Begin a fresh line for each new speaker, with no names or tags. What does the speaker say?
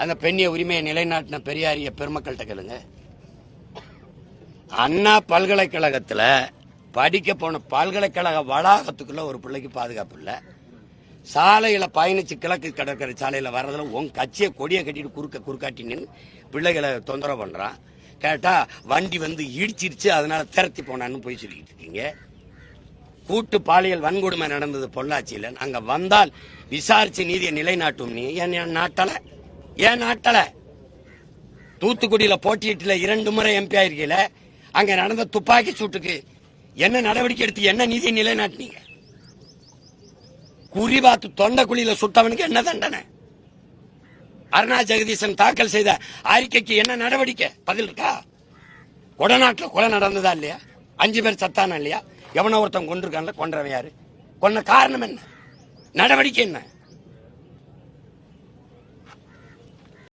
அந்த பெண்ணிய உரிமையை நிலைநாட்டின பெரியாரிய பெருமக்கள்கிட்ட கேளுங்க. அண்ணா பல்கலைக்கழகத்தில் படிக்க போன பல்கலைக்கழக வளாகத்துக்குள்ள ஒரு பிள்ளைக்கு பாதுகாப்பு இல்லை. சாலையில பயணிச்சு கிழக்கு கடற்கரை சாலையில வர்றதுல உங்க கட்சியை கொடியை கட்டிட்டு குறுக்காட்டி நின்று பிள்ளைகளை தொந்தரவு பண்றான். கேட்டா வண்டி வந்து இடிச்சிருச்சு, அதனால திரத்தி போனான்னு போய் சொல்லிட்டு இருக்கீங்க. கூட்டு பாலியல் வன்கொடுமை நடந்தது பொள்ளாச்சியில. அங்க வந்தால் விசாரிச்சு நீதியை நிலைநாட்டும். நீ ஏன் நாட்டல? தூத்துக்குடியில போட்டியிட்டுல 2 முறை எம்பி ஆயிருக்கீல. அங்க நடந்த துப்பாக்கி சூட்டுக்கு என்ன நடவடிக்கை எடுத்து என்ன நீதியை நிலைநாட்டினீங்க? குறிபாத்து தொண்டக்குழியில சுட்டவனுக்கு என்ன தண்டனை? அருணா ஜெகதீசன் தாக்கல் செய்த அறிக்கைக்கு என்ன நடவடிக்கை? பதில் இருக்கா? கொடநாட்டில் கொலை நடந்ததா இல்லையா? 5 பேர் சத்தானா இல்லையா? எவனோ ஒருத்தன் கொண்டிருக்கான்ல, கொன்றவன் யாரு? கொன்ன காரணம் என்ன? நடவடிக்கை என்ன?